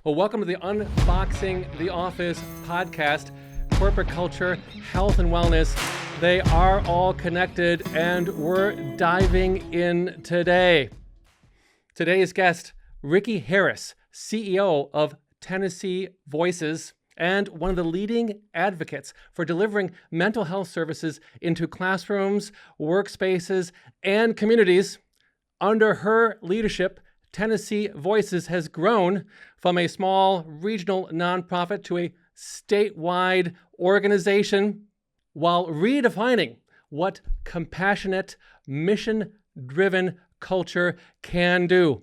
Well, welcome to the Unboxing the Office podcast. Corporate culture, health and wellness, they are all connected, and we're diving in today. Today's guest, Rikki Harris, CEO of Tennessee Voices, and one of the leading advocates for delivering mental health services into classrooms, workspaces, and communities. Under her leadership, Tennessee Voices has grown from a small regional nonprofit to a statewide organization while redefining what compassionate, mission-driven culture can do.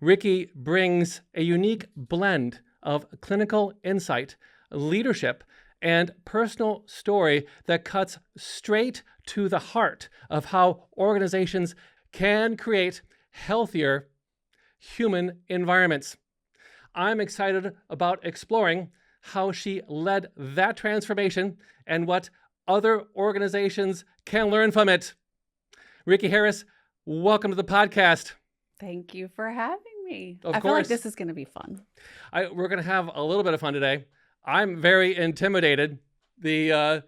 Rikki brings a unique blend of clinical insight, leadership, and personal story that cuts straight to the heart of how organizations can create healthier human environments. I'm excited about exploring how she led that transformation and what other organizations can learn from it. Rikki Harris, welcome to the podcast. Thank you for having me. Of I course. feel like this is going to be fun. We're going to have a little bit of fun today. I'm very intimidated. My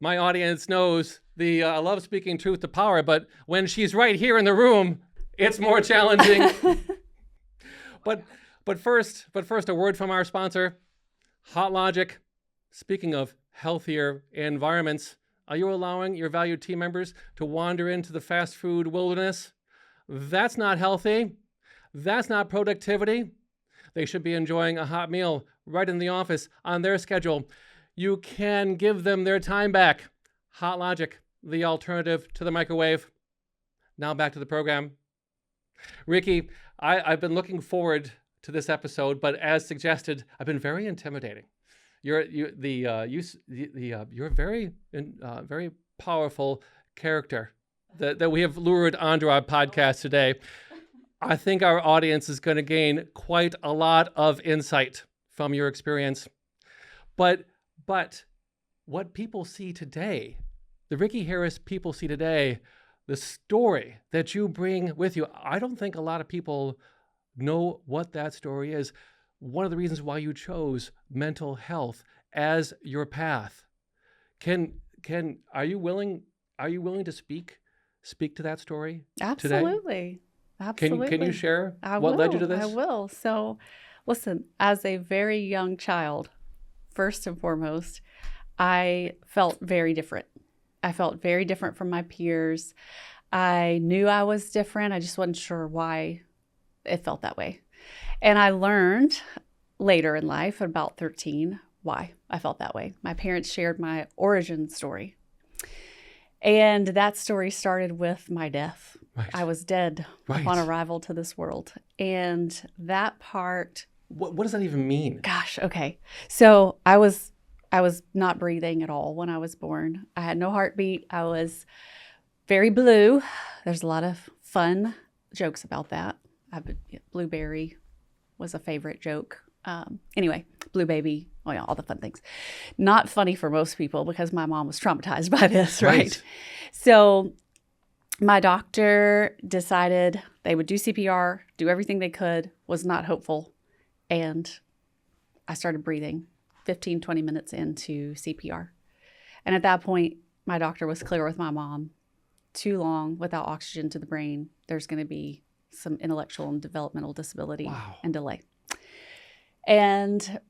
audience knows I love speaking truth to power, but when she's right here in the room, it's more challenging. But first, a word from our sponsor, Hot Logic. Speaking of healthier environments, are you allowing your valued team members to wander into the fast food wilderness? That's not healthy. That's not productivity. They should be enjoying a hot meal right in the office on their schedule. You can give them their time back. Hot Logic, the alternative to the microwave. Now back to the program. Rikki, I've been looking forward to this episode, but as suggested, I've been very intimidating. You're a very powerful character that we have lured onto our podcast today. I think our audience is going to gain quite a lot of insight from your experience. But what people see today, the Rikki Harris people see today, the story that you bring with you, I don't think a lot of people know what that story is. One of the reasons why you chose mental health as your path. Are you willing to speak to that story Absolutely. today? Absolutely. Can you share what led you to this? I will. So, listen, as a very young child, first and foremost, I felt very different. I felt very different from my peers. I knew I was different. I just wasn't sure why it felt that way. And I learned later in life, at about 13, why I felt that way. My parents shared my origin story. And that story started with my death. Right. I was dead upon arrival to this world. And that part... What does that even mean? Gosh, okay. So I was not breathing at all when I was born. I had no heartbeat. I was very blue. There's a lot of fun jokes about that. Blueberry was a favorite joke. Anyway, blue baby, oh yeah, all the fun things. Not funny for most people because my mom was traumatized by this, right? So my doctor decided they would do CPR, do everything they could, was not hopeful. And I started breathing 15, 20 minutes into CPR. And at that point, my doctor was clear with my mom, too long without oxygen to the brain, there's going to be some intellectual and developmental disability and delay. And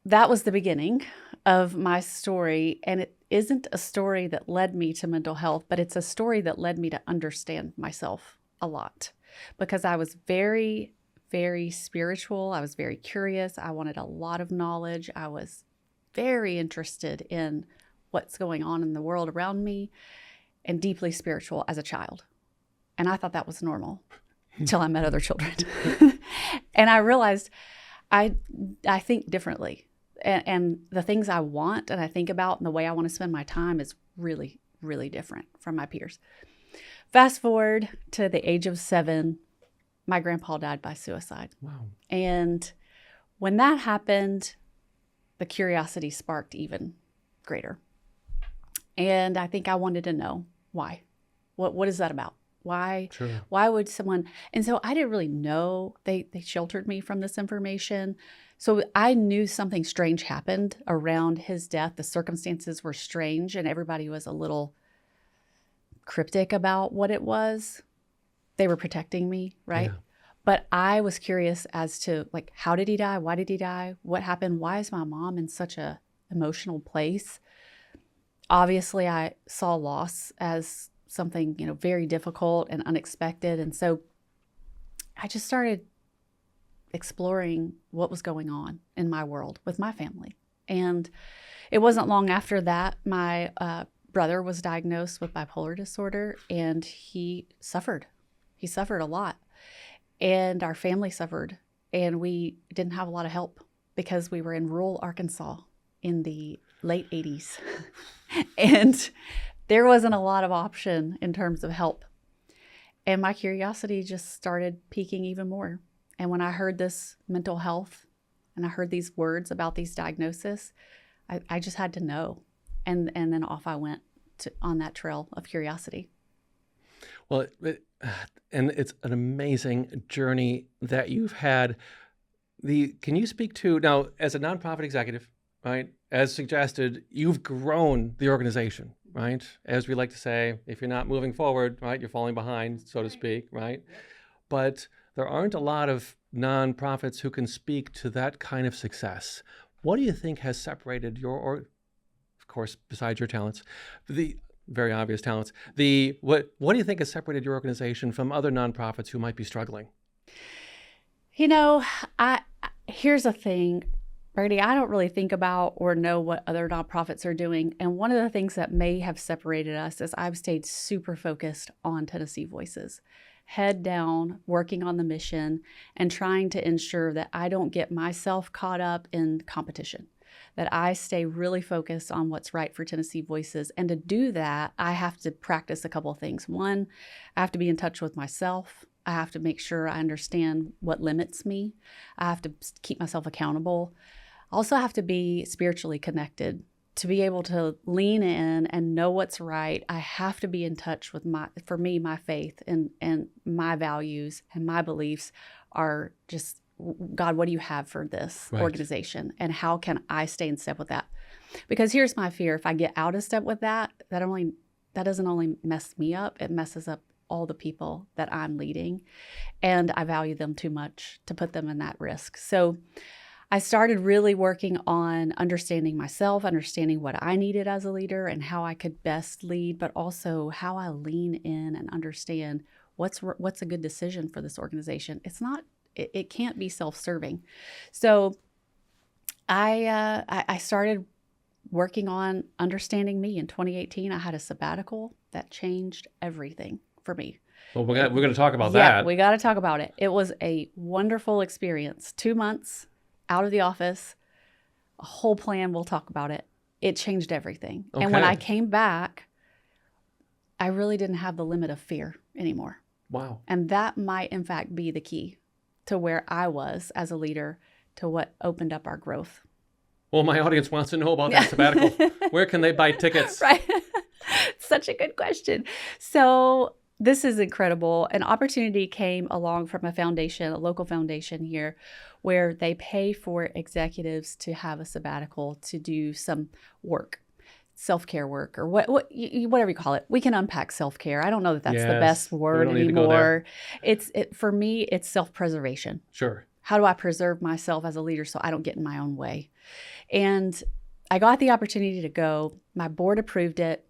that was the beginning of my story. And it isn't a story that led me to mental health, but it's a story that led me to understand myself a lot because I was very, very spiritual. I was very curious. I wanted a lot of knowledge. I was very interested in what's going on in the world around me and deeply spiritual as a child. And I thought that was normal until I met other children. And I realized I think differently. And the things I want and I think about and the way I want to spend my time is really, really different from my peers. Fast forward to the age of 7, my grandpa died by suicide. Wow. And when that happened, the curiosity sparked even greater. And I think I wanted to know why. What is that about? Why? Sure. Why would someone? And so I didn't really know. They sheltered me from this information. So I knew something strange happened around his death. The circumstances were strange, and everybody was a little cryptic about what it was. They were protecting me, right? Yeah. But I was curious as to, like, how did he die? Why did he die? What happened? Why is my mom in such a emotional place? Obviously, I saw loss as something, very difficult and unexpected. And so I just started exploring what was going on in my world with my family. And it wasn't long after that, my brother was diagnosed with bipolar disorder, and he suffered. He suffered a lot. And our family suffered. And we didn't have a lot of help because we were in rural Arkansas in the late 80s. And there wasn't a lot of option in terms of help. And my curiosity just started piquing even more. And when I heard this mental health and I heard these words about these diagnoses, I just had to know. And then off I went on that trail of curiosity. Well, and it's an amazing journey that you've had. Can you speak to, now, as a nonprofit executive, right, as suggested, you've grown the organization, right? As we like to say, if you're not moving forward, right, you're falling behind, so to speak, right? But there aren't a lot of nonprofits who can speak to that kind of success. What do you think has separated or of course, besides your talents, the very obvious talents, what do you think has separated your organization from other nonprofits who might be struggling? Here's the thing, Brady, I don't really think about or know what other nonprofits are doing. And one of the things that may have separated us is I've stayed super focused on Tennessee Voices, head down, working on the mission and trying to ensure that I don't get myself caught up in competition, that I stay really focused on what's right for Tennessee Voices. And to do that, I have to practice a couple of things. One, I have to be in touch with myself. I have to make sure I understand what limits me. I have to keep myself accountable. I also have to be spiritually connected. To be able to lean in and know what's right, I have to be in touch with my faith and my values and my beliefs are just, God, what do you have for this organization? And how can I stay in step with that? Because here's my fear. If I get out of step with that doesn't only mess me up, it messes up all the people that I'm leading. And I value them too much to put them in that risk. So I started really working on understanding myself, understanding what I needed as a leader and how I could best lead, but also how I lean in and understand what's a good decision for this organization. It can't be self-serving. So I started working on understanding me. In 2018, I had a sabbatical that changed everything for me. Well, we're going to talk about that. Yeah, we got to talk about it. It was a wonderful experience. 2 months out of the office, a whole plan, we'll talk about it. It changed everything. Okay. And when I came back, I really didn't have the limit of fear anymore. Wow. And that might, in fact, be the key to where I was as a leader, to what opened up our growth. Well, my audience wants to know about that sabbatical. Where can they buy tickets? Right. Such a good question. So this is incredible. An opportunity came along from a local foundation here, where they pay for executives to have a sabbatical to do some work, self-care work, or whatever you call it. We can unpack self-care. I don't know that that's the best word anymore. For me, it's self-preservation. Sure. How do I preserve myself as a leader so I don't get in my own way? And I got the opportunity to go. My board approved it.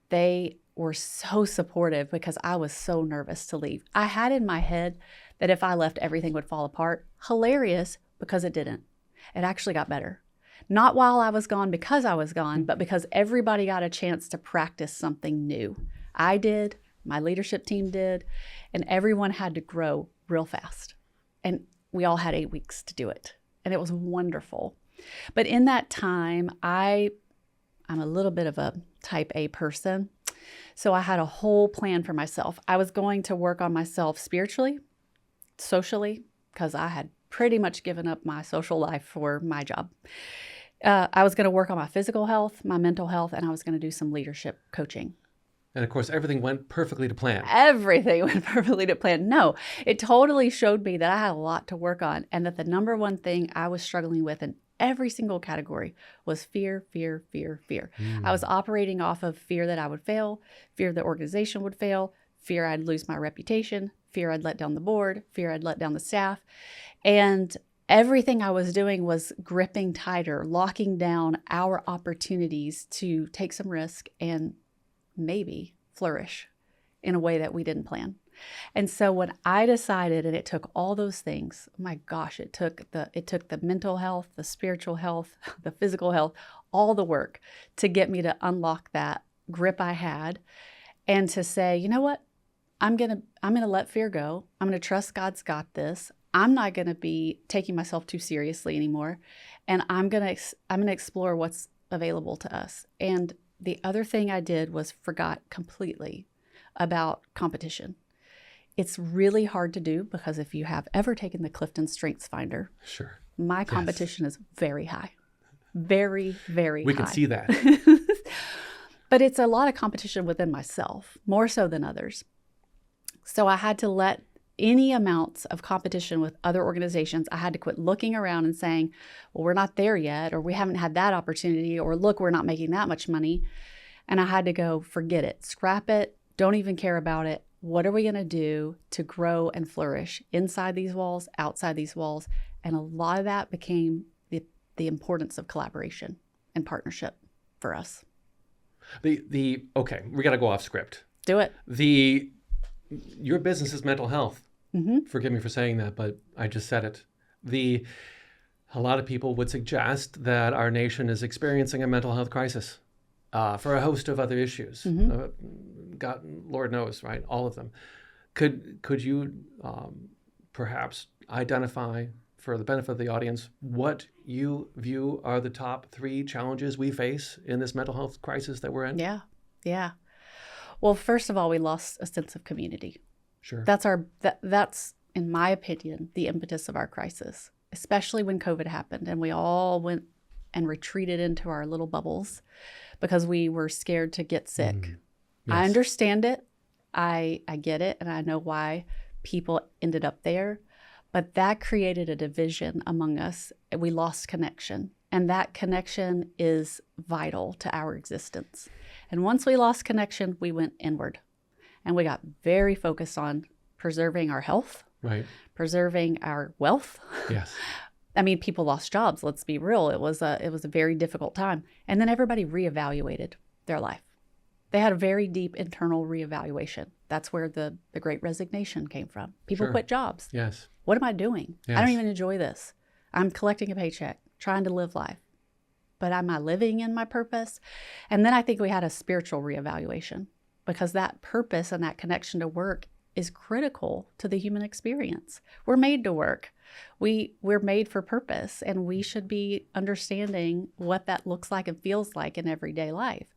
They were so supportive because I was so nervous to leave. I had in my head that if I left, everything would fall apart. Hilarious, because it didn't. It actually got better. Not while I was gone because I was gone, but because everybody got a chance to practice something new. I did, my leadership team did, and everyone had to grow real fast. And we all had 8 weeks to do it. And it was wonderful. But in that time, I'm a little bit of a type A person. So I had a whole plan for myself. I was going to work on myself spiritually, socially, because I had pretty much given up my social life for my job. I was going to work on my physical health, my mental health, and I was going to do some leadership coaching. And of course, everything went perfectly to plan. Everything went perfectly to plan. No, it totally showed me that I had a lot to work on and that the number one thing I was struggling with in every single category was fear, fear, fear, fear. I was operating off of fear that I would fail, fear the organization would fail, fear I'd lose my reputation, fear I'd let down the board, fear I'd let down the staff. And everything I was doing was gripping tighter, locking down our opportunities to take some risk and maybe flourish in a way that we didn't plan. And so when I decided, and it took all those things, oh my gosh, it took the mental health, the spiritual health, the physical health, all the work to get me to unlock that grip I had and to say, you know what? I'm going to let fear go. I'm going to trust God's got this. I'm not going to be taking myself too seriously anymore. And I'm going to explore what's available to us. And the other thing I did was forgot completely about competition. It's really hard to do because if you have ever taken the Clifton Strengths Finder, Sure. My competition is very high. Very, very high. We can see that. But it's a lot of competition within myself, more so than others. So I had to let any amounts of competition with other organizations, I had to quit looking around and saying, well, we're not there yet, or we haven't had that opportunity, or look, we're not making that much money. And I had to go, forget it, scrap it, don't even care about it. What are we going to do to grow and flourish inside these walls, outside these walls? And a lot of that became the importance of collaboration and partnership for us. Okay, we got to go off script. Do it. Your business is mental health. Mm-hmm. Forgive me for saying that, but I just said it. A lot of people would suggest that our nation is experiencing a mental health crisis for a host of other issues. Mm-hmm. God, Lord knows, right? All of them. Could you perhaps identify, for the benefit of the audience, what you view are the top 3 challenges we face in this mental health crisis that we're in? Yeah. Well, first of all, we lost a sense of community. Sure. That's, in my opinion, the impetus of our crisis, especially when COVID happened and we all went and retreated into our little bubbles because we were scared to get sick. Yes. I understand it. I get it. And I know why people ended up there. But that created a division among us. We lost connection. And that connection is vital to our existence. And once we lost connection, we went inward. And we got very focused on preserving our health, right, preserving our wealth. Yes. I mean, people lost jobs. Let's be real. It was a very difficult time. And then everybody reevaluated their life. They had a very deep internal reevaluation. That's where the Great Resignation came from. People Sure. quit jobs. Yes. What am I doing? Yes. I don't even enjoy this. I'm collecting a paycheck, trying to live life. But am I living in my purpose? And then I think we had a spiritual reevaluation because that purpose and that connection to work is critical to the human experience. We're made to work. We're made for purpose, and we should be understanding what that looks like and feels like in everyday life.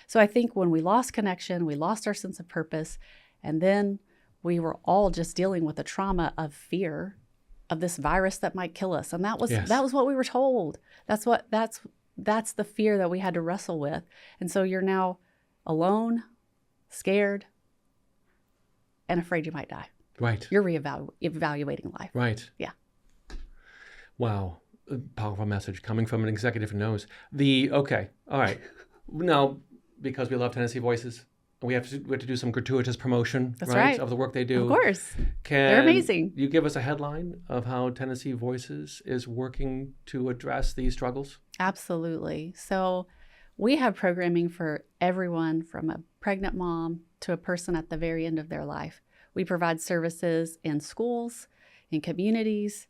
So I think when we lost connection, we lost our sense of purpose, and then we were all just dealing with the trauma of fear of this virus that might kill us. And that was what we were told. That's the fear that we had to wrestle with. And so you're now alone, scared, and afraid you might die. Right. You're evaluating life. Right. Yeah. Wow. A powerful message coming from an executive who knows. Okay. All right. Now, because we love Tennessee Voices, we have to do some gratuitous promotion, That's right, of the work they do. Of course. They're amazing. You give us a headline of how Tennessee Voices is working to address these struggles? Absolutely. So we have programming for everyone from a pregnant mom to a person at the very end of their life. We provide services in schools, in communities,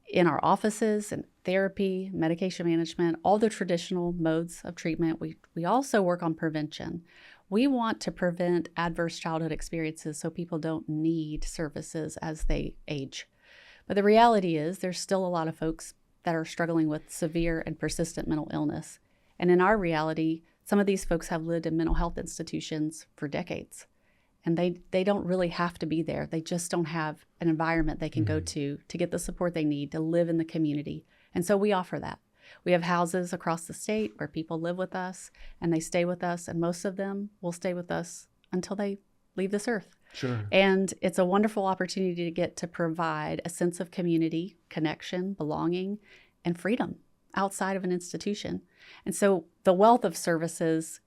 in our offices, and therapy, medication management, all the traditional modes of treatment. We also work on prevention. We want to prevent adverse childhood experiences so people don't need services as they age. But the reality is there's still a lot of folks that are struggling with severe and persistent mental illness. And in our reality, some of these folks have lived in mental health institutions for decades. And they don't really have to be there. They just don't have an environment they can go to get the support they need to live in the community. And so we offer that. We have houses across the state where people live with us and they stay with us, and most of them will stay with us until they leave this earth. Sure. And it's a wonderful opportunity to get to provide a sense of community, connection, belonging, and freedom outside of an institution. And so the wealth of services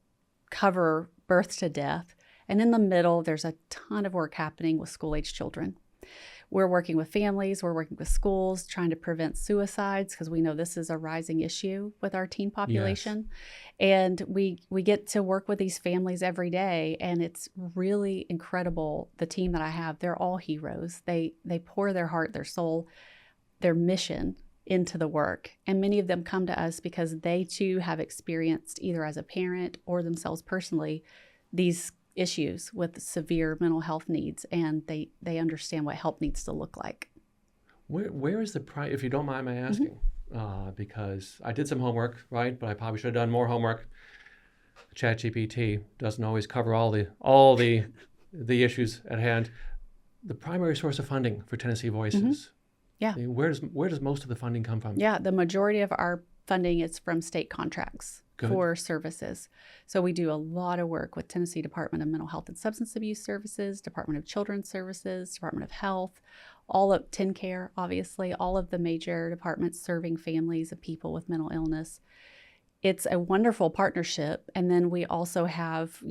cover birth to death. And in the middle, there's a ton of work happening with school-age children. We're working with families, we're working with schools, trying to prevent suicides because we know this is a rising issue with our teen population. Yes. And we get to work with these families every day, and it's really incredible. The team that I have, they're all heroes. They pour their heart, their soul, their mission into the work. And many of them come to us because they too have experienced, either as a parent or themselves personally, these issues with severe mental health needs, and they understand what help needs to look like. Where is the price, if you don't mind my asking? Because I did some homework, right? But I probably should have done more homework. ChatGPT doesn't always cover all the issues at hand. The primary source of funding for Tennessee Voices. Yeah. I mean, where does most of the funding come from? Yeah, the majority of our funding is from state contracts. Good. For services. So we do a lot of work with Tennessee Department of Mental Health and Substance Abuse Services, Department of Children's Services, Department of Health, all of TennCare, obviously, all of the major departments serving families of people with mental illness. It's a wonderful partnership. And then we also have,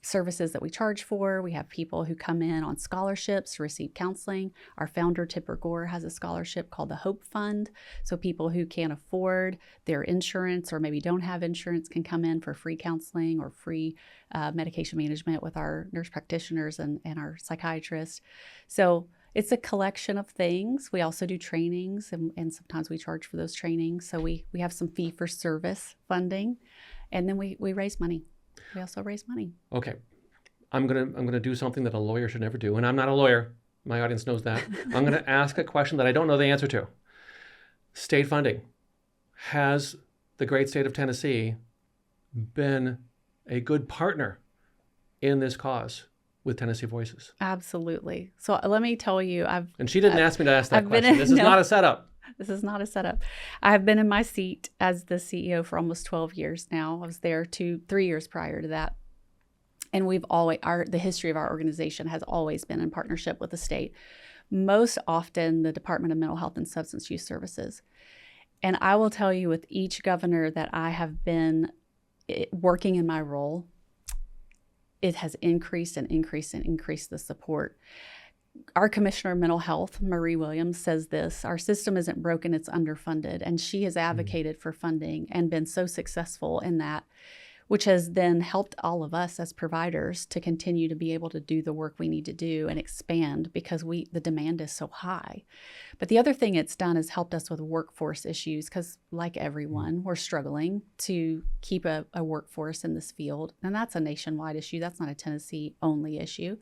services that we charge for. We have people who come in on scholarships to receive counseling. Our founder, Tipper Gore, has a scholarship called the Hope Fund. So people who can't afford their insurance or maybe don't have insurance can come in for free counseling or free medication management with our nurse practitioners and our psychiatrists. So it's a collection of things. We also do trainings, and sometimes we charge for those trainings. So we have some fee-for-service funding, and then we raise money. We also raise money. Okay. I'm gonna do something that a lawyer should never do, and I'm not a lawyer. My audience knows that. I'm gonna ask a question that I don't know the answer to. State funding. Has the great state of Tennessee been a good partner in this cause with Tennessee Voices? Absolutely. So let me tell you, and she didn't ask me to ask that question. This is not a setup. This is not a setup. I have been in my seat as the CEO for almost 12 years now. I was there 3 years prior to that. And the history of our organization has always been in partnership with the state, most often the Department of Mental Health and Substance Use Services. And I will tell you, with each governor that I have been working in my role, it has increased and increased and increased the support. Our Commissioner of Mental Health, Marie Williams, says this: our system isn't broken, it's underfunded. And she has advocated for funding and been so successful in that, which has then helped all of us as providers to continue to be able to do the work we need to do and expand because the demand is so high. But the other thing it's done is helped us with workforce issues because, like everyone, we're struggling to keep a workforce in this field. And that's a nationwide issue. That's not a Tennessee-only issue.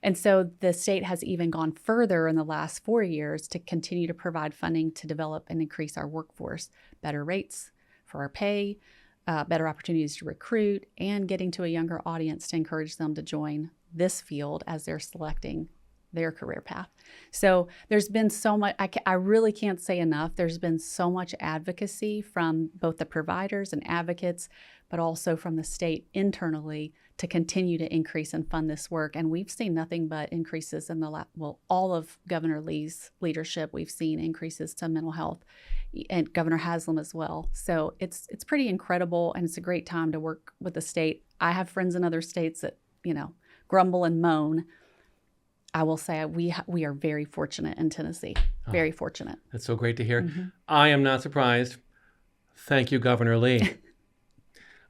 And so the state has even gone further in the last 4 years to continue to provide funding to develop and increase our workforce, better rates for our pay, better opportunities to recruit, and getting to a younger audience to encourage them to join this field as they're selecting their career path. So there's been so much, I really can't say enough, there's been so much advocacy from both the providers and advocates, but also from the state internally to continue to increase and fund this work. And we've seen nothing but increases in all of Governor Lee's leadership. We've seen increases to mental health, and Governor Haslam as well. So it's pretty incredible, and it's a great time to work with the state. I have friends in other states that, grumble and moan. I will say we are very fortunate in Tennessee, very fortunate. That's so great to hear. Mm-hmm. I am not surprised. Thank you, Governor Lee.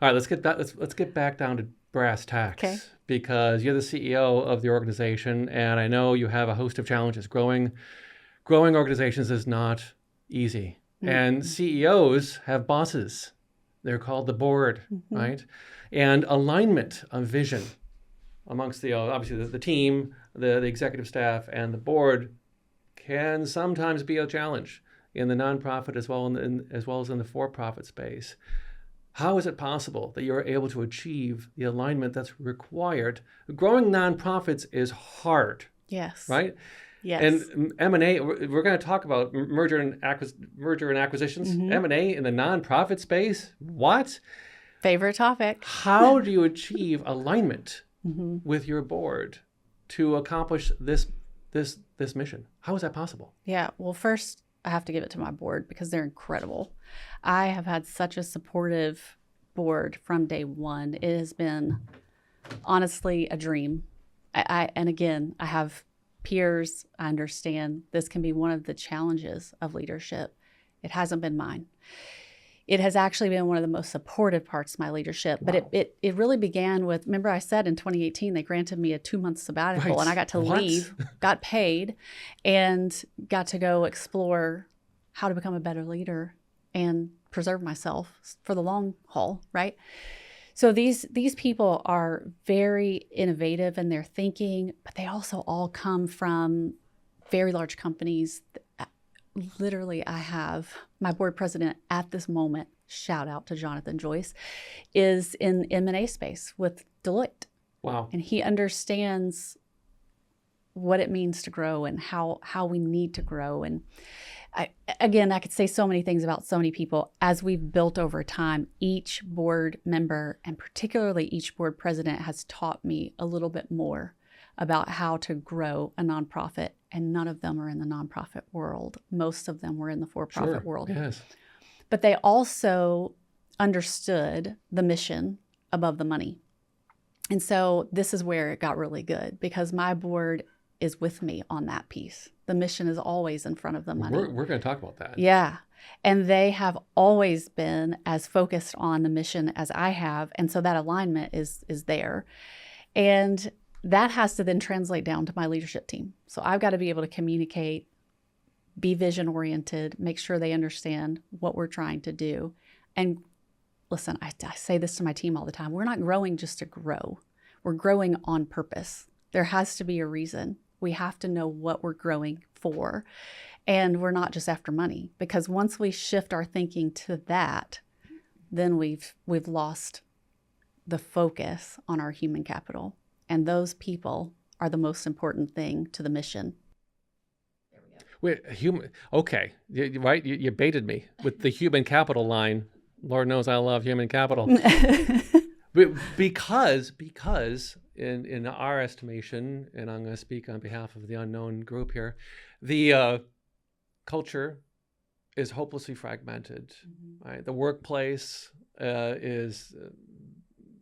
All right, let's get back down to brass tacks, okay, because you're the CEO of the organization, and I know you have a host of challenges. Growing organizations is not easy, mm-hmm, and CEOs have bosses. They're called the board, mm-hmm, right? And alignment of vision amongst obviously the team, the executive staff, and the board can sometimes be a challenge in the nonprofit as well as in the for-profit space. How is it possible that you're able to achieve the alignment that's required? Growing nonprofits is hard. Yes. Right? Yes. And M&A, we're going to talk about merger and acquisitions. Mm-hmm. M&A in the nonprofit space? What? Favorite topic. How do you achieve alignment with your board to accomplish this mission? How is that possible? Yeah. Well, first, I have to give it to my board because they're incredible. I have had such a supportive board from day one. It has been honestly a dream. And again, I have peers. I understand this can be one of the challenges of leadership. It hasn't been mine. It has actually been one of the most supportive parts of my leadership. Wow. But it really began with, remember I said in 2018, they granted me a 2-month sabbatical, right. And I got to leave, got paid, and got to go explore how to become a better leader and preserve myself for the long haul, right? So these people are very innovative in their thinking, but they also all come from very large companies. Literally, I have my board president at this moment, shout out to Jonathan Joyce, is in M&A space with Deloitte. Wow. And he understands what it means to grow and how we need to grow. And I could say so many things about so many people. As we've built over time, each board member and particularly each board president has taught me a little bit more about how to grow a nonprofit, and none of them are in the nonprofit world. Most of them were in the for-profit world. Yes. But they also understood the mission above the money. And so this is where it got really good because my board is with me on that piece. The mission is always in front of the money. We're going to talk about that. Yeah. And they have always been as focused on the mission as I have. And so that alignment is there. And that has to then translate down to my leadership team. So I've got to be able to communicate, be vision oriented, make sure they understand what we're trying to do. And listen, I say this to my team all the time. We're not growing just to grow. We're growing on purpose. There has to be a reason. We have to know what we're growing for. And we're not just after money, because once we shift our thinking to that, then we've lost the focus on our human capital. And those people are the most important thing to the mission. There we go. Wait, okay, right? You baited me with the human capital line. Lord knows I love human capital. because in our estimation, and I'm going to speak on behalf of the unknown group here, the culture is hopelessly fragmented. Mm-hmm. Right? The workplace is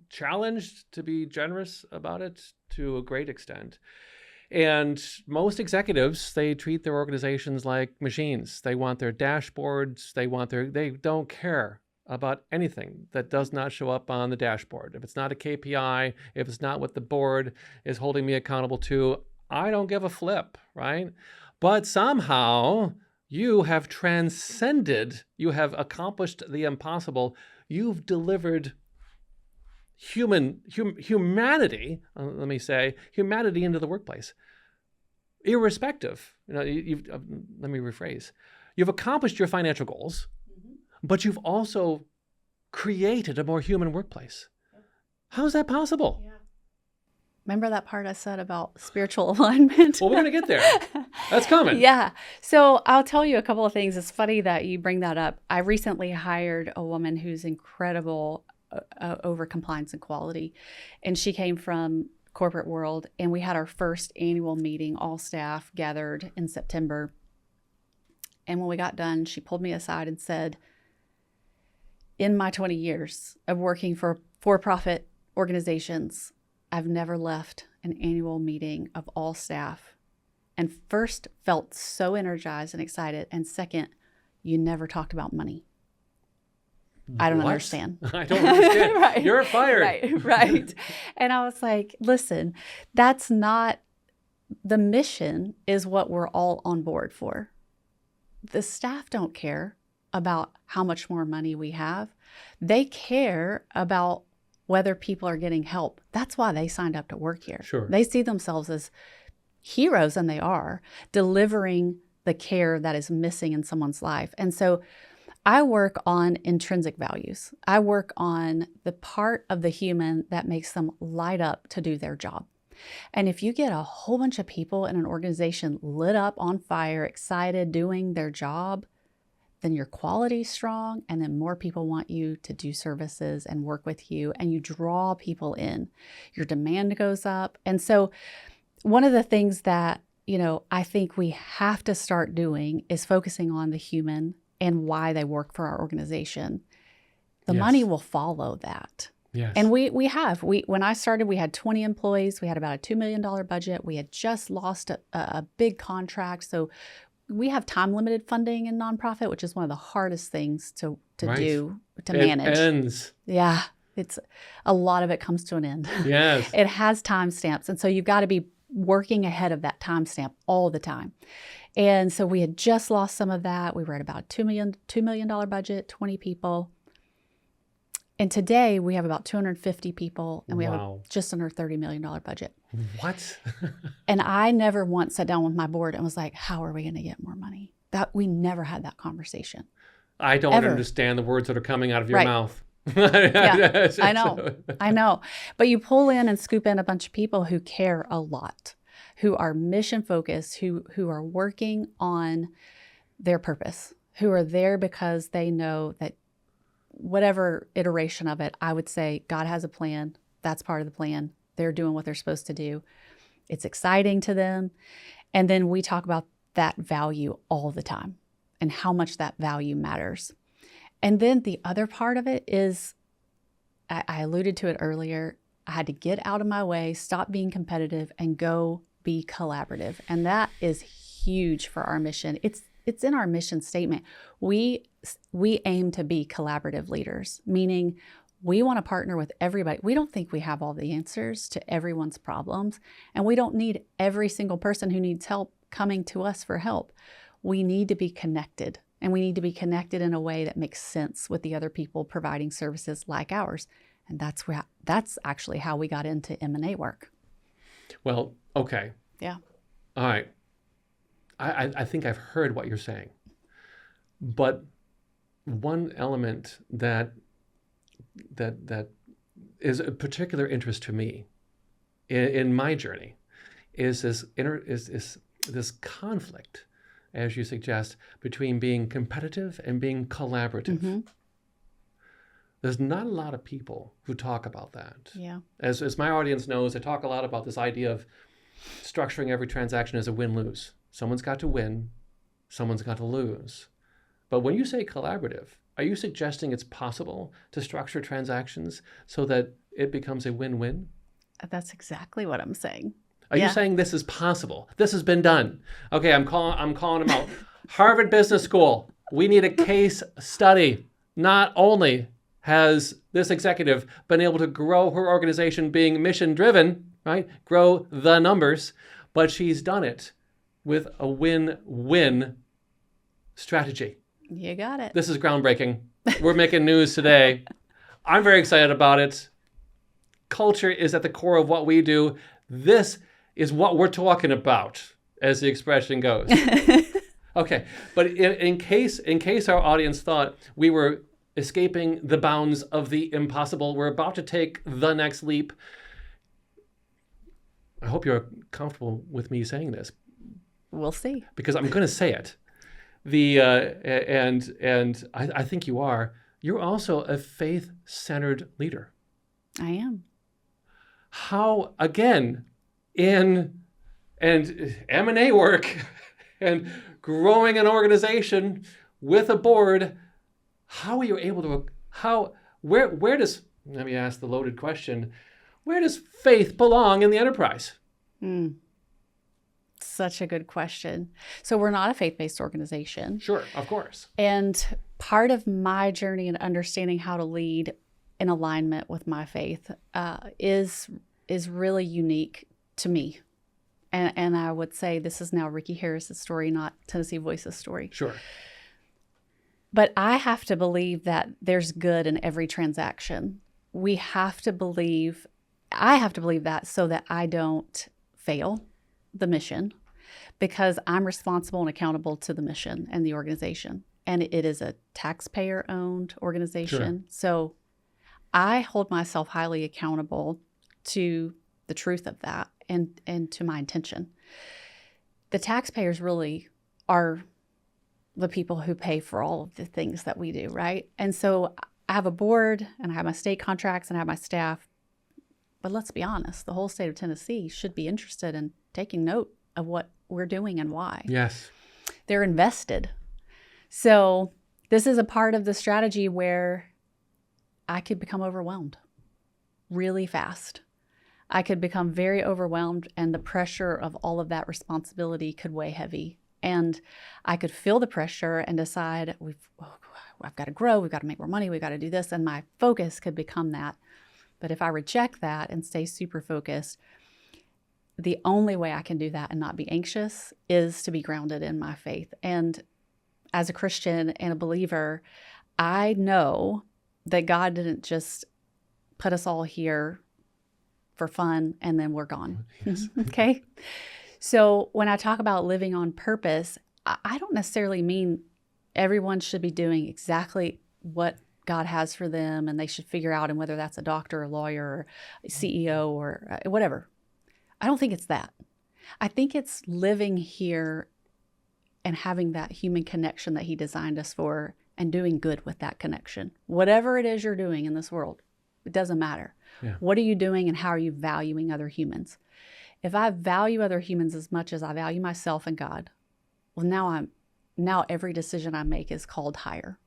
challenged, to be generous about it, to a great extent. And most executives, they treat their organizations like machines. They want their dashboards. They don't care about anything that does not show up on the dashboard. If it's not a KPI, if it's not what the board is holding me accountable to, I don't give a flip, right? But somehow you have transcended, you have accomplished the impossible. You've delivered humanity, let me say, humanity into the workplace. Irrespective, let me rephrase. You've accomplished your financial goals, mm-hmm. but you've also created a more human workplace. How is that possible? Yeah. Remember that part I said about spiritual alignment? Well, we're going to get there. That's coming. Yeah. So I'll tell you a couple of things. It's funny that you bring that up. I recently hired a woman who's incredible over compliance and quality. And she came from corporate world, and we had our first annual meeting, all staff gathered in September. And when we got done, she pulled me aside and said, in my 20 years of working for for-profit organizations, I've never left an annual meeting of all staff and first felt so energized and excited. And second, you never talked about money. I don't understand. I don't understand. Right. You're fired. Right. And I was like, listen, that's not, the mission is what we're all on board for. The staff don't care about how much more money we have. They care about whether people are getting help. That's why they signed up to work here. Sure. They see themselves as heroes, and they are, delivering the care that is missing in someone's life. And so I work on intrinsic values. I work on the part of the human that makes them light up to do their job. And if you get a whole bunch of people in an organization lit up, on fire, excited, doing their job, then your quality's strong, and then more people want you to do services and work with you, and you draw people in. Your demand goes up. And so one of the things that, I think we have to start doing is focusing on the human and why they work for our organization. The money will follow that. Yes. And when I started, we had 20 employees. We had about a $2 million budget. We had just lost a big contract. So we have time-limited funding in nonprofit, which is one of the hardest things to do, to manage. It ends. Yeah. It's a lot of it comes to an end. Yes. It has timestamps. And so you've got to be working ahead of that timestamp all the time. And so we had just lost some of that. We were at about $2 million budget, 20 people. And today we have about 250 people, and we have just under $30 million budget. What? And I never once sat down with my board and was like, how are we going to get more money? We never had that conversation. I don't Ever. understand the words that are coming out of your mouth. Yeah, I know. But you pull in and scoop in a bunch of people who care a lot, who are mission focused, who are working on their purpose, who are there because they know that whatever iteration of it, I would say God has a plan. That's part of the plan. They're doing what they're supposed to do. It's exciting to them. And then we talk about that value all the time and how much that value matters. And then the other part of it is, I alluded to it earlier, I had to get out of my way, stop being competitive, and go be collaborative. And that is huge for our mission. It's in our mission statement. We aim to be collaborative leaders, meaning we want to partner with everybody. We don't think we have all the answers to everyone's problems, and we don't need every single person who needs help coming to us for help. We need to be connected, and we need to be connected in a way that makes sense with the other people providing services like ours. And that's actually how we got into M&A work. Well, okay. Yeah. All right. I think I've heard what you're saying. But one element that is a particular interest to me in my journey is this conflict, as you suggest, between being competitive and being collaborative. Mm-hmm. There's not a lot of people who talk about that. Yeah. As my audience knows, I talk a lot about this idea of structuring every transaction as a win-lose. Someone's got to win, someone's got to lose. But when you say collaborative, are you suggesting it's possible to structure transactions so that it becomes a win-win? That's exactly what I'm saying. Are you saying this is possible? This has been done. Okay, I'm calling them out. Harvard Business School, we need a case study. Not only has this executive been able to grow her organization being mission-driven, right? Grow the numbers, but she's done it with a win-win strategy. You got it. This is groundbreaking. We're making news today. I'm very excited about it. Culture is at the core of what we do. This is what we're talking about, as the expression goes. Okay, but in case our audience thought we were escaping the bounds of the impossible, we're about to take the next leap. I hope you're comfortable with me saying this. We'll see. Because I'm going to say it. And I think you are. You're also a faith-centered leader. I am. How, again, in M&A work and growing an organization with a board, how are you able to, where does, let me ask the loaded question, where does faith belong in the enterprise? Such a good question. So we're not a faith-based organization. Sure, of course. And part of my journey in understanding how to lead in alignment with my faith is really unique to me. And I would say this is now Rikki Harris's story, not Tennessee Voice's story. Sure. But I have to believe that there's good in every transaction. I have to believe that so that I don't fail the mission, because I'm responsible and accountable to the mission and the organization. And it is a taxpayer-owned organization. Sure. So I hold myself highly accountable to the truth of that and to my intention. The taxpayers really are the people who pay for all of the things that we do, right? And so I have a board and I have my state contracts and I have my staff. But let's be honest, the whole state of Tennessee should be interested in taking note of what we're doing and why. Yes. They're invested. So this is a part of the strategy where I could become overwhelmed really fast. I could become very overwhelmed, and the pressure of all of that responsibility could weigh heavy. And I could feel the pressure and decide, I've got to grow, we've got to make more money, we've got to do this, and my focus could become that. But if I reject that and stay super focused, the only way I can do that and not be anxious is to be grounded in my faith. And as a Christian and a believer, I know that God didn't just put us all here for fun and then we're gone. Yes. Okay? So when I talk about living on purpose, I don't necessarily mean everyone should be doing exactly what God has for them and they should figure out, and whether that's a doctor, a lawyer, or a CEO, or whatever. I don't think it's that. I think it's living here and having that human connection that He designed us for and doing good with that connection. Whatever it is you're doing in this world, it doesn't matter. Yeah. What are you doing and how are you valuing other humans? If I value other humans as much as I value myself and God, well, now every decision I make is called higher.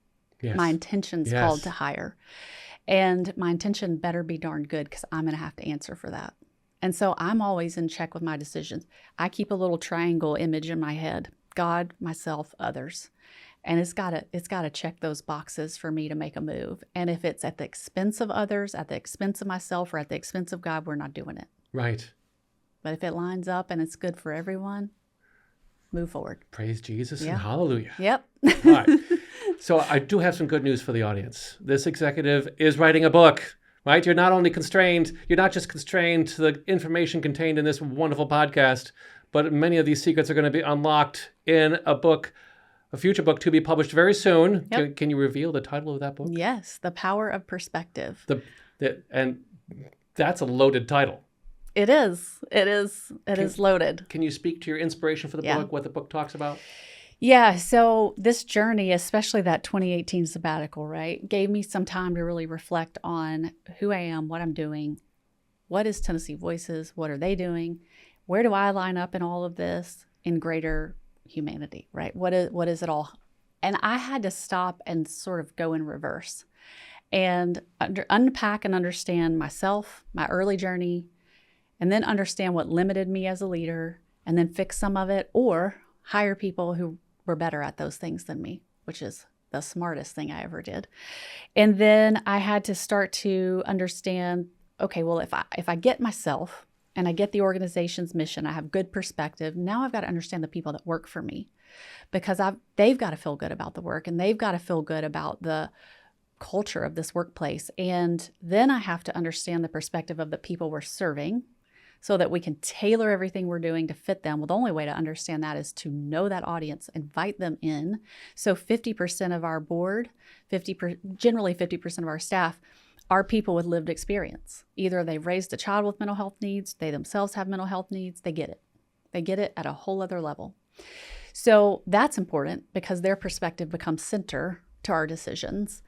Yes. My intention's called to higher. And my intention better be darn good, because I'm going to have to answer for that. And so I'm always in check with my decisions. I keep a little triangle image in my head: God, myself, others. And it's got to check those boxes for me to make a move. And if it's at the expense of others, at the expense of myself, or at the expense of God, we're not doing it. Right. But if it lines up and it's good for everyone, move forward. Praise Jesus and hallelujah. Yep. All right. So I do have some good news for the audience. This executive is writing a book, right? You're not just constrained to the information contained in this wonderful podcast, but many of these secrets are going to be unlocked in a book, a future book to be published very soon. Yep. Can you reveal the title of that book? Yes, The Power of Perspective. And that's a loaded title. It is. It is loaded. Can you speak to your inspiration for the book, what the book talks about? Yeah, so this journey, especially that 2018 sabbatical, right, gave me some time to really reflect on who I am, what I'm doing, what is Tennessee Voices, what are they doing, where do I line up in all of this in greater humanity, right? What is it all? And I had to stop and sort of go in reverse and unpack and understand myself, my early journey, and then understand what limited me as a leader, and then fix some of it, or hire people who were better at those things than me, which is the smartest thing I ever did. And then I had to start to understand, okay, well, if I get myself and I get the organization's mission, I have good perspective, now I've got to understand the people that work for me, because they've got to feel good about the work, and they've got to feel good about the culture of this workplace. And then I have to understand the perspective of the people we're serving, so that we can tailor everything we're doing to fit them. Well, the only way to understand that is to know that audience, invite them in. So 50% of our board, generally 50% of our staff are people with lived experience. Either they've raised a child with mental health needs, they themselves have mental health needs, they get it. They get it at a whole other level. So that's important, because their perspective becomes center to our decisions.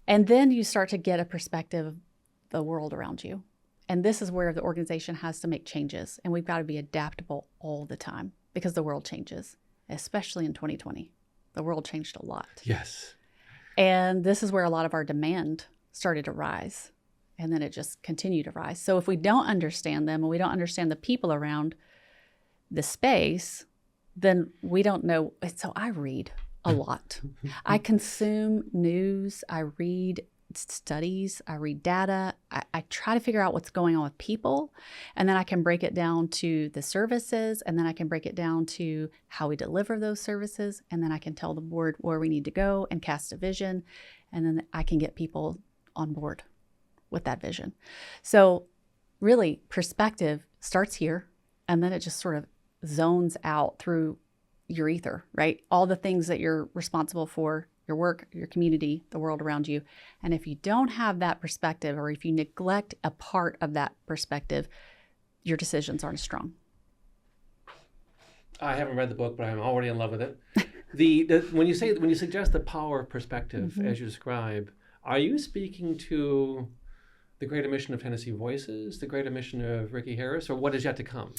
And then you start to get a perspective of the world around you. And this is where the organization has to make changes. And we've got to be adaptable all the time, because the world changes, especially in 2020. The world changed a lot. Yes. And this is where a lot of our demand started to rise. And then it just continued to rise. So if we don't understand them, and we don't understand the people around the space, then we don't know. So I read a lot. I consume news. I read studies, I read data, I try to figure out what's going on with people, and then I can break it down to the services, and then I can break it down to how we deliver those services, and then I can tell the board where we need to go and cast a vision, and then I can get people on board with that vision. So really, perspective starts here, and then it just sort of zones out through your ether, right? All the things that you're responsible for: your work, your community, the world around you. And if you don't have that perspective, or if you neglect a part of that perspective, your decisions aren't as strong. I haven't read the book, but I'm already in love with it. When you suggest the power of perspective, Mm-hmm. as you describe, are you speaking to the greater mission of Tennessee Voices, the greater mission of Rikki Harris, or what is yet to come?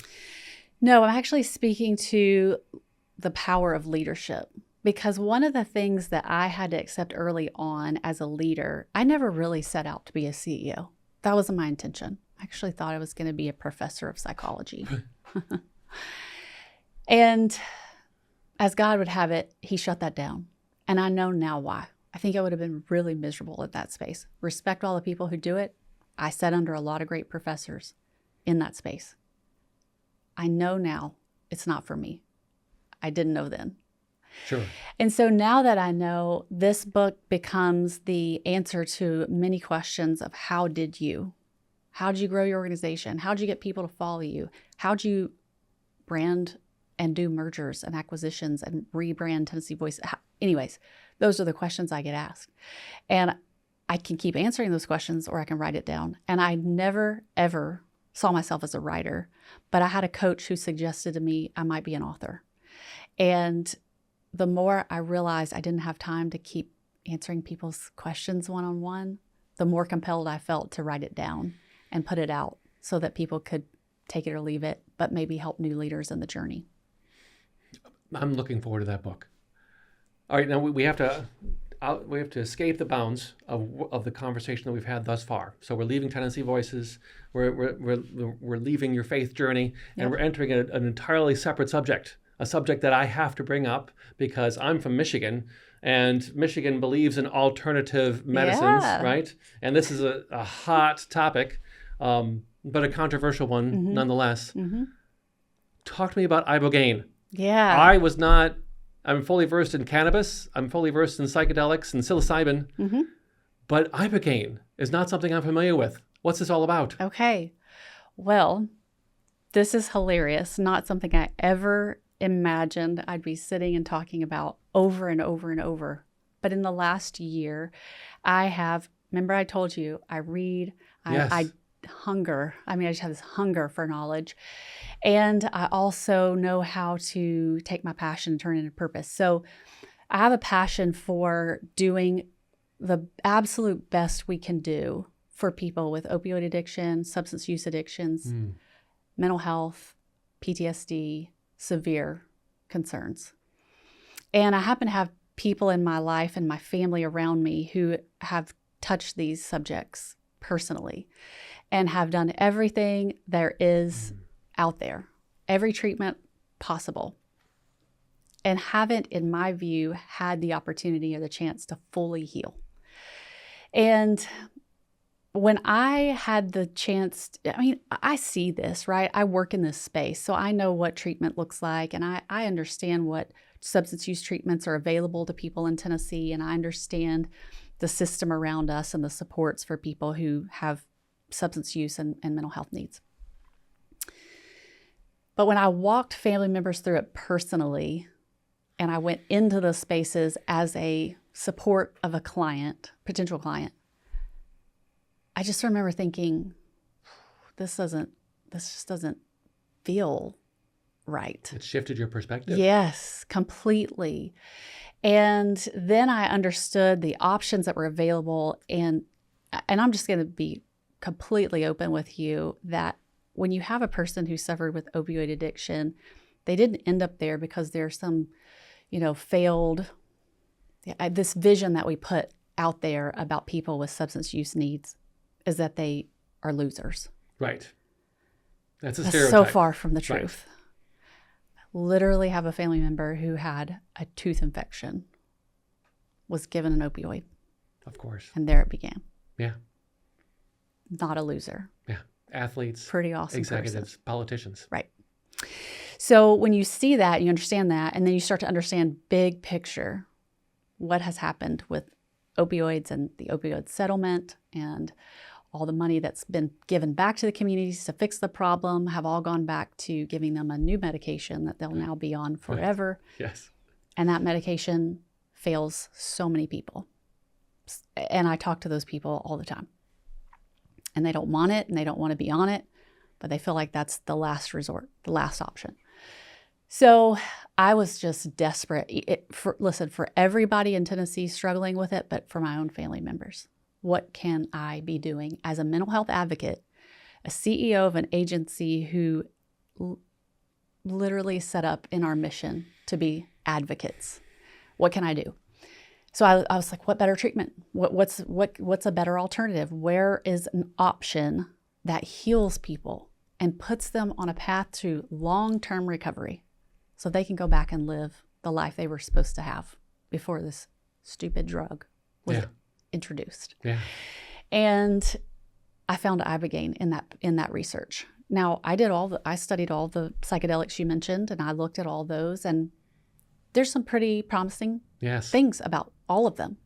No, I'm actually speaking to the power of leadership, because one of the things that I had to accept early on as a leader, I never really set out to be a CEO. That wasn't my intention. I actually thought I was going to be a professor of psychology. And as God would have it, he shut that down. And I know now why. I think I would have been really miserable at that space. Respect all the people who do it. I sat under a lot of great professors in that space. I know now it's not for me. I didn't know then. Sure. And so now that I know, this book becomes the answer to many questions of how did you grow your organization? How'd you get people to follow you? How'd you brand and do mergers and acquisitions and rebrand Tennessee Voice? Anyways, those are the questions I get asked. And I can keep answering those questions, or I can write it down. And I never, ever saw myself as a writer, but I had a coach who suggested to me I might be an author. And the more I realized I didn't have time to keep answering people's questions one-on-one, the more compelled I felt to write it down and put it out so that people could take it or leave it, but maybe help new leaders in the journey. I'm looking forward to that book. All right, now we have to escape the bounds of the conversation that we've had thus far. So we're leaving Tennessee Voices, we're leaving your faith journey, and Yep. we're entering an entirely separate subject, a subject that I have to bring up because I'm from Michigan, and Michigan believes in alternative medicines, Yeah. right? And this is a hot topic, but a controversial one nonetheless. Mm-hmm. Talk to me about ibogaine. Yeah. I'm fully versed in cannabis. I'm fully versed in psychedelics and psilocybin. Mm-hmm. But ibogaine is not something I'm familiar with. What's this all about? Okay. Well, this is hilarious. Not something I ever imagined I'd be sitting and talking about over and over and over. But in the last year, remember I told you, I read, Yes. I hunger. I just have this hunger for knowledge. And I also know how to take my passion and turn it into purpose. So I have a passion for doing the absolute best we can do for people with opioid addiction, substance use addictions, mental health, PTSD, severe concerns. And I happen to have people in my life and my family around me who have touched these subjects personally and have done everything there is out there, every treatment possible, and haven't, in my view, had the opportunity or the chance to fully heal. And when I had the chance, I see this, right? I work in this space, so I know what treatment looks like, and I understand what substance use treatments are available to people in Tennessee, and I understand the system around us and the supports for people who have substance use and mental health needs. But when I walked family members through it personally, and I went into those spaces as a support of a client, potential client, I just remember thinking, this just doesn't feel right. It shifted your perspective. Yes, completely. And then I understood the options that were available, and I'm just going to be completely open with you that when you have a person who suffered with opioid addiction, they didn't end up there because there's some, failed, this vision that we put out there about people with substance use needs is that they are losers. Right. That's a That's stereotype. so far from the Right. truth. I literally have a family member who had a tooth infection, was given an opioid, Of course. and there it began. Yeah. Not a loser. Yeah. Athletes, Pretty awesome executives, person. politicians. Right. So when you see that, you understand that, and then you start to understand big picture, what has happened with opioids and the opioid settlement and all the money that's been given back to the communities to fix the problem have all gone back to giving them a new medication that they'll now be on forever. Yes. And that medication fails so many people. And I talk to those people all the time. And they don't want it and they don't want to be on it, but they feel like that's the last resort, the last option. So I was just desperate. Listen, for everybody in Tennessee struggling with it, but for my own family members, what can I be doing as a mental health advocate, a CEO of an agency who literally set up in our mission to be advocates? What can I do? So I was like, what better treatment? What's a better alternative? Where is an option that heals people and puts them on a path to long-term recovery so they can go back and live the life they were supposed to have before this stupid drug was introduced? Yeah. And I found ibogaine in that research. Now, I studied all the psychedelics you mentioned, and I looked at all those, and there's some pretty promising things about all of them.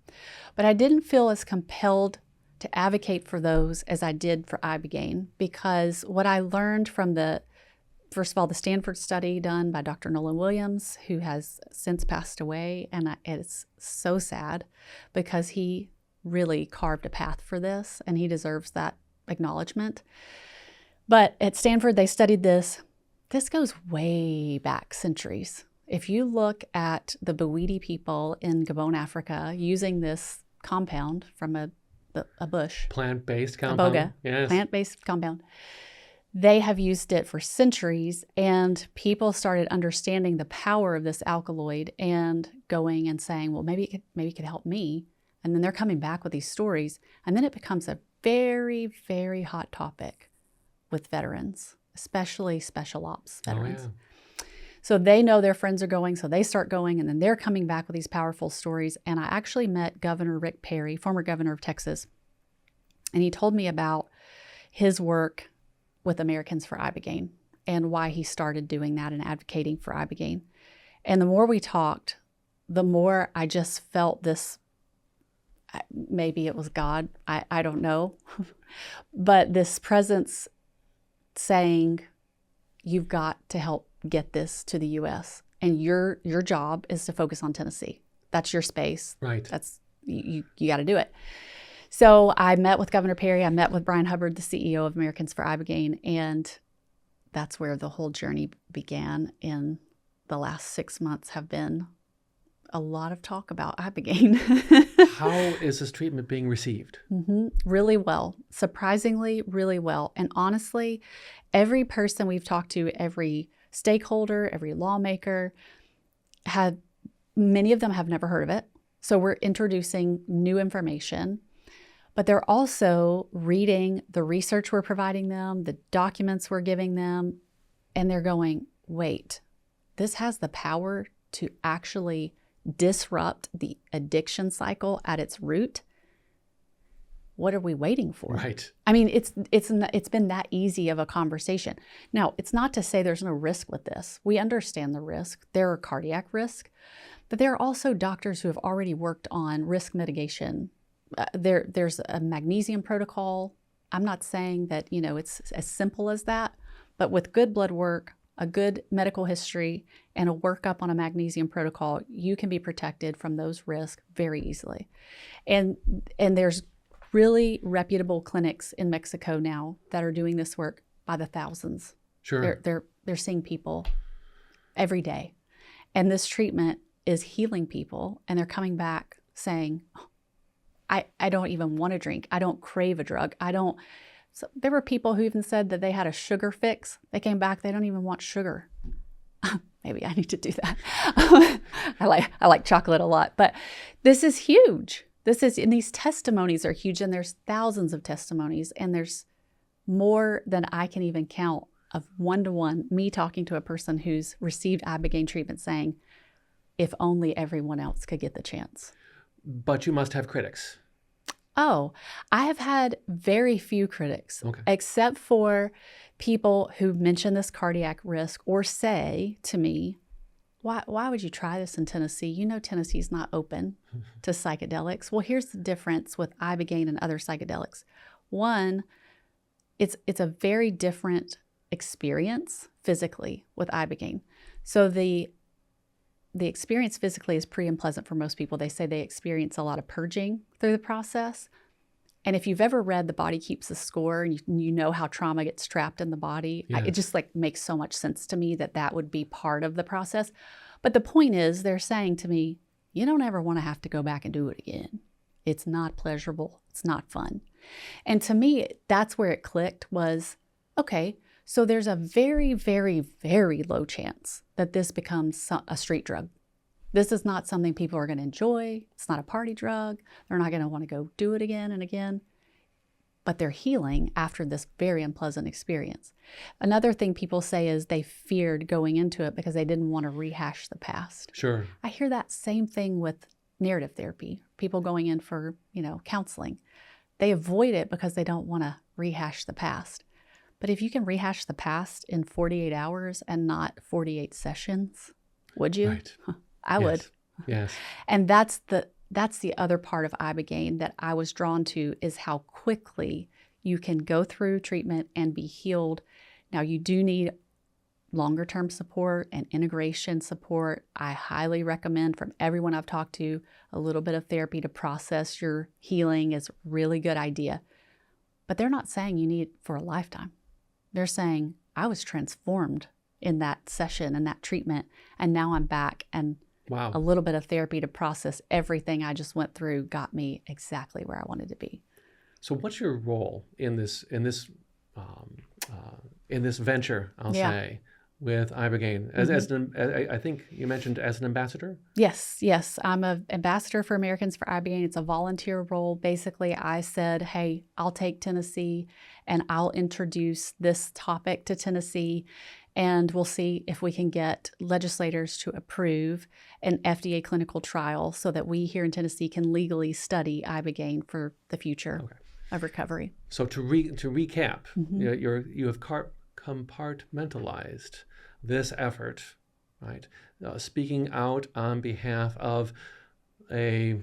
But I didn't feel as compelled to advocate for those as I did for ibogaine, because what I learned from first of all, the Stanford study done by Dr. Nolan Williams, who has since passed away, and it's so sad because he really carved a path for this, and he deserves that acknowledgement. But at Stanford, they studied this. This goes way back centuries. If you look at the Bwiti people in Gabon, Africa, using this compound from a bush. Plant-based compound. Iboga, yes. Plant-based compound. They have used it for centuries, and people started understanding the power of this alkaloid and going and saying, well, maybe it could help me. And then they're coming back with these stories, and then it becomes a very, very hot topic with veterans, especially special ops veterans. Oh, yeah. So they know their friends are going, so they start going, and then they're coming back with these powerful stories. And I actually met Governor Rick Perry, former governor of Texas, and he told me about his work with Americans for Ibogaine and why he started doing that and advocating for Ibogaine. And the more we talked, the more I just felt this, maybe it was God, I don't know, but this presence saying, you've got to help get this to the U.S. and your job is to focus on Tennessee. That's your space. Right. That's you got to do it. So I met with Governor Perry. I met with Brian Hubbard, the CEO of Americans for Ibogaine, and that's where the whole journey began. In the last 6 months have been a lot of talk about ibogaine. How is this treatment being received? Really well. Surprisingly, really well. And honestly, every person we've talked to, every stakeholder, every lawmaker, many of them have never heard of it. So we're introducing new information, but they're also reading the research we're providing them, the documents we're giving them, and they're going, wait, this has the power to actually disrupt the addiction cycle at its root. What are we waiting for? Right. I mean, it's been that easy of a conversation. Now, it's not to say there's no risk with this. We understand the risk. There are cardiac risk, but there are also doctors who have already worked on risk mitigation. There's a magnesium protocol. I'm not saying that, it's as simple as that, but with good blood work, a good medical history, and a workup on a magnesium protocol, you can be protected from those risks very easily. And there's really reputable clinics in Mexico now that are doing this work by the thousands. Sure. They're seeing people every day. And this treatment is healing people, and they're coming back saying, I don't even want to drink. I don't crave a drug. So there were people who even said that they had a sugar fix. They came back, they don't even want sugar. Maybe I need to do that. I like chocolate a lot, but this is huge. And these testimonies are huge, and there's thousands of testimonies, and there's more than I can even count of one-to-one, me talking to a person who's received ibogaine treatment saying, if only everyone else could get the chance. But you must have critics. Oh, I have had very few critics, Okay. except for people who mention this cardiac risk or say to me, why would you try this in Tennessee? Tennessee's not open to psychedelics. Well, here's the difference with ibogaine and other psychedelics. One, it's a very different experience physically with ibogaine. So the experience physically is pretty unpleasant for most people. They say they experience a lot of purging through the process. And if you've ever read The Body Keeps the Score, and you know how trauma gets trapped in the body, Yes. it just like makes so much sense to me that would be part of the process. But the point is, they're saying to me, you don't ever want to have to go back and do it again. It's not pleasurable. It's not fun. And to me, that's where it clicked was, okay, so there's a very, very, very low chance that this becomes a street drug. This is not something people are going to enjoy. It's not a party drug. They're not going to want to go do it again and again. But they're healing after this very unpleasant experience. Another thing people say is they feared going into it because they didn't want to rehash the past. Sure. I hear that same thing with narrative therapy, people going in for, counseling. They avoid it because they don't want to rehash the past. But if you can rehash the past in 48 hours and not 48 sessions, would you? Right. I would. Yes. And that's the other part of ibogaine that I was drawn to, is how quickly you can go through treatment and be healed. Now, you do need longer term support and integration support. I highly recommend, from everyone I've talked to, a little bit of therapy to process your healing is a really good idea. But they're not saying you need it for a lifetime. They're saying, I was transformed in that session and that treatment, and now I'm back, and wow. A little bit of therapy to process everything I just went through got me exactly where I wanted to be. So what's your role in this venture, I'll say, with ibogaine? I think you mentioned as an ambassador? Yes. I'm an ambassador for Americans for ibogaine. It's a volunteer role. Basically, I said, hey, I'll take Tennessee and I'll introduce this topic to Tennessee, and we'll see if we can get legislators to approve an FDA clinical trial so that we here in Tennessee can legally study ibogaine for the future of recovery. So to recap, you have compartmentalized this effort, right? Speaking out on behalf of a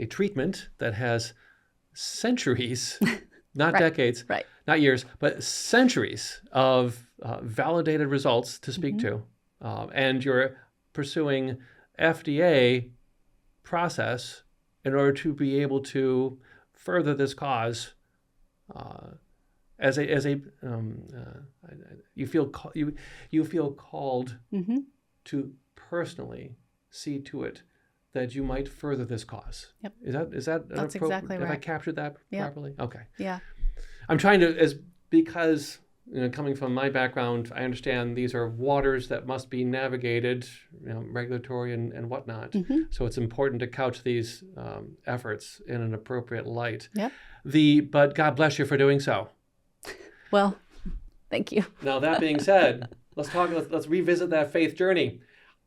treatment that has centuries, not decades, not years, but centuries of validated results to speak to. And you're pursuing FDA process in order to be able to further this cause. You feel called to personally see to it that you might further this cause. Yep. Is that That's exactly right. Have I captured that properly? Okay. Yeah. I'm trying to, because coming from my background, I understand these are waters that must be navigated, regulatory and whatnot. So it's important to couch these efforts in an appropriate light. Yep. But God bless you for doing so. Well, thank you. Now, that being said, let's revisit that faith journey.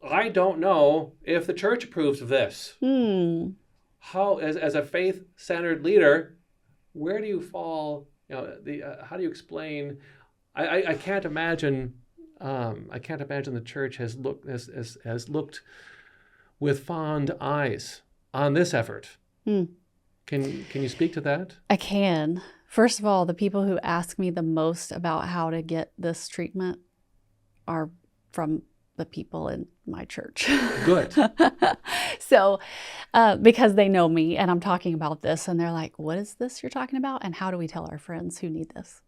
I don't know if the church approves of this. How, as a faith-centered leader, where do you fall? How do you explain? I can't imagine. I can't imagine the church has looked with fond eyes on this effort. Can you speak to that? I can. First of all, the people who ask me the most about how to get this treatment are from the people in my church. Good. So, because they know me and I'm talking about this, and they're like, what is this you're talking about? And how do we tell our friends who need this?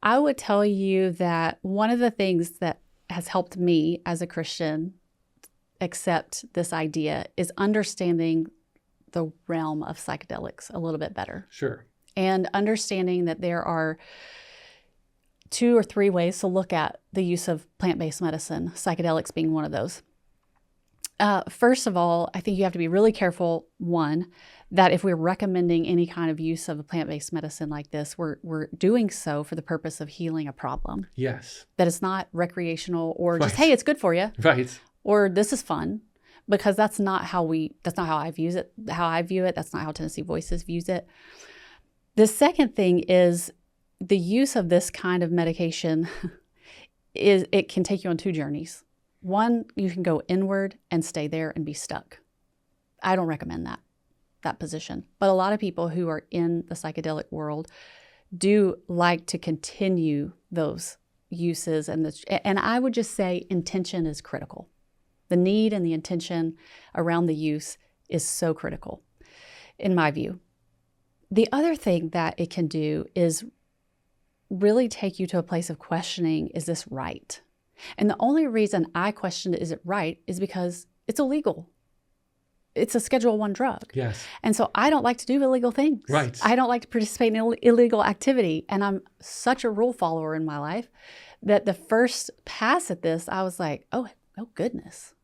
I would tell you that one of the things that has helped me as a Christian accept this idea is understanding the realm of psychedelics a little bit better. Sure. And understanding that there are 2 or 3 ways to look at the use of plant-based medicine, psychedelics being one of those. First of all, I think you have to be really careful, one, that if we're recommending any kind of use of a plant-based medicine like this, we're doing so for the purpose of healing a problem. Yes. That it's not recreational or just, hey, it's good for you. Right. Or this is fun. Because that's not how I view it. That's not how Tennessee Voices views it. The second thing is the use of this kind of medication it can take you on 2 journeys. One, you can go inward and stay there and be stuck. I don't recommend that position. But a lot of people who are in the psychedelic world do like to continue those uses. And I would just say intention is critical. The need and the intention around the use is so critical, in my view. The other thing that it can do is really take you to a place of questioning, is this right? And the only reason I questioned, is it right, is because it's illegal. It's a Schedule I drug. Yes. And so I don't like to do illegal things. Right. I don't like to participate in illegal activity. And I'm such a rule follower in my life that the first pass at this, I was like, oh goodness.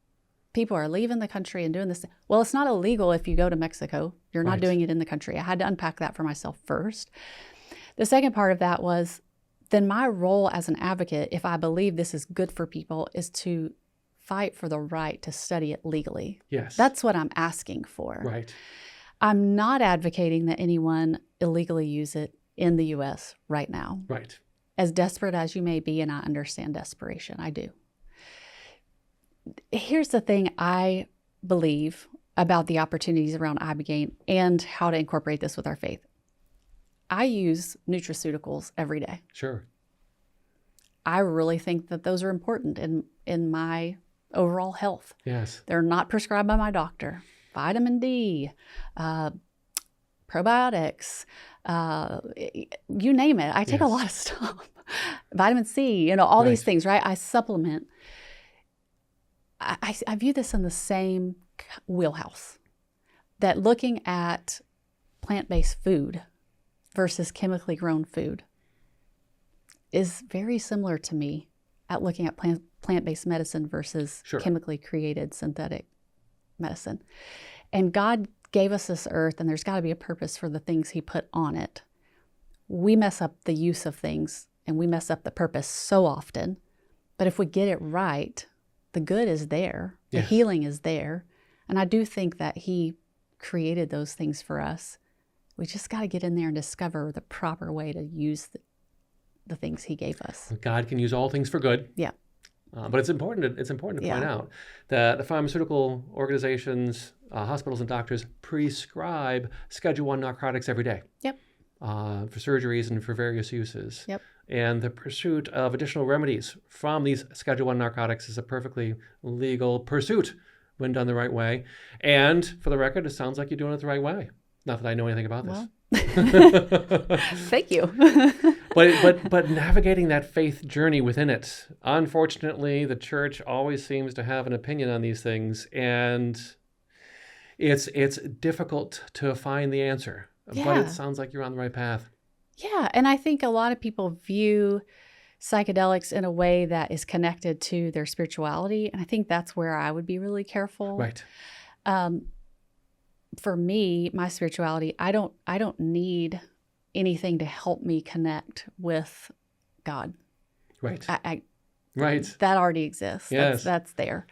People are leaving the country and doing this. Well, it's not illegal if you go to Mexico. You're not doing it in the country. I had to unpack that for myself first. The second part of that was, then my role as an advocate, if I believe this is good for people, is to fight for the right to study it legally. Yes. That's what I'm asking for. Right. I'm not advocating that anyone illegally use it in the U.S. right now. Right. As desperate as you may be, and I understand desperation, I do. Here's the thing I believe about the opportunities around ibogaine and how to incorporate this with our faith. I use nutraceuticals every day. Sure. I really think that those are important in my overall health. Yes. They're not prescribed by my doctor. Vitamin D, probiotics, you name it. I take a lot of stuff. Vitamin C, all these things, right? I supplement. I view this in the same wheelhouse, that looking at plant-based food versus chemically grown food is very similar to me at looking at plant-based medicine versus chemically created synthetic medicine. And God gave us this earth, and there's got to be a purpose for the things he put on it. We mess up the use of things, and we mess up the purpose so often. But if we get it right, the good is there. The healing is there. And I do think that he created those things for us. We just got to get in there and discover the proper way to use the things he gave us. God can use all things for good. Yeah. But it's important to point out that the pharmaceutical organizations, hospitals and doctors prescribe Schedule I narcotics every day. Yep. For surgeries and for various uses. Yep. And the pursuit of additional remedies from these Schedule I narcotics is a perfectly legal pursuit when done the right way. And for the record, it sounds like you're doing it the right way. Not that I know anything about this. Well, thank you. but navigating that faith journey within it, unfortunately, the church always seems to have an opinion on these things, and it's difficult to find the answer. Yeah. But it sounds like you're on the right path. Yeah, and I think a lot of people view psychedelics in a way that is connected to their spirituality, and I think that's where I would be really careful. Right. For me, my spirituality, I don't need anything to help me connect with God. Right. Right. That already exists. Yes. That's there.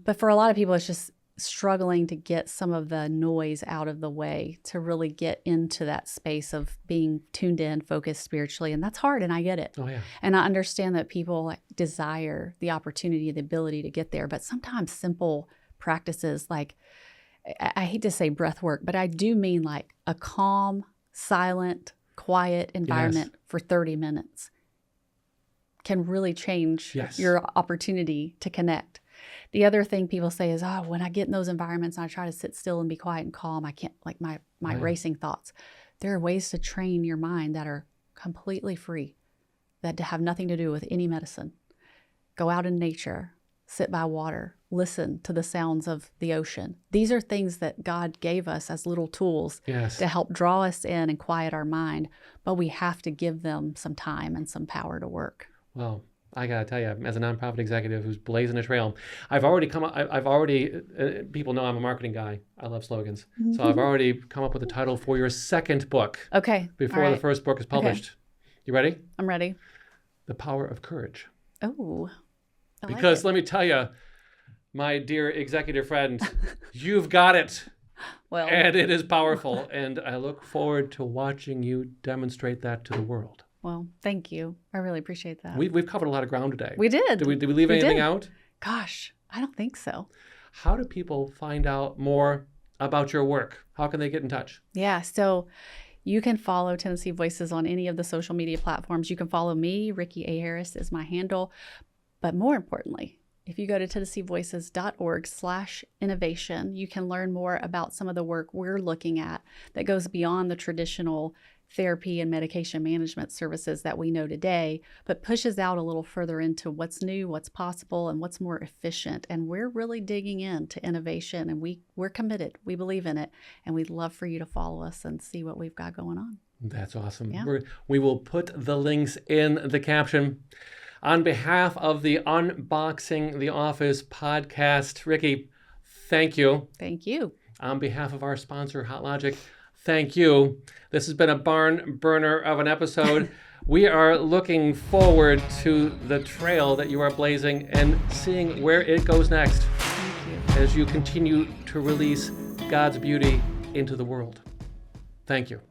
But for a lot of people, it's just struggling to get some of the noise out of the way to really get into that space of being tuned in, focused spiritually. And that's hard, and I get it. Oh, yeah. And I understand that people desire the opportunity, the ability to get there. But sometimes simple practices like, I hate to say breath work, but I do mean like a calm, silent, quiet environment for 30 minutes can really change your opportunity to connect. The other thing people say is, when I get in those environments and I try to sit still and be quiet and calm, I can't, like my racing thoughts. There are ways to train your mind that are completely free, that have nothing to do with any medicine. Go out in nature, sit by water, listen to the sounds of the ocean. These are things that God gave us as little tools to help draw us in and quiet our mind, but we have to give them some time and some power to work. Well, I got to tell you, as a nonprofit executive who's blazing a trail, people know I'm a marketing guy. I love slogans. So I've already come up with a title for your second book. Okay. Before the first book is published. Okay. You ready? I'm ready. The Power of Courage. Oh, because let me tell you, my dear executive friend, you've got it. Well, and it is powerful. And I look forward to watching you demonstrate that to the world. Well, thank you. I really appreciate that. We've covered a lot of ground today. We did. Did we leave anything out? Gosh, I don't think so. How do people find out more about your work? How can they get in touch? Yeah, so you can follow Tennessee Voices on any of the social media platforms. You can follow me. Rikki A. Harris is my handle. But more importantly, if you go to TennesseeVoices.org/innovation, you can learn more about some of the work we're looking at that goes beyond the traditional therapy and medication management services that we know today, but pushes out a little further into what's new, what's possible, and what's more efficient. And we're really digging into innovation, and we're committed. We believe in it, and we'd love for you to follow us and see what we've got going on. That's awesome. Yeah. We will put the links in the caption. On behalf of the Unboxing the Office podcast, Rikki, thank you. Thank you. On behalf of our sponsor, HotLogic, thank you. This has been a barn burner of an episode. We are looking forward to the trail that you are blazing and seeing where it goes next. Thank you. As you continue to release God's beauty into the world. Thank you.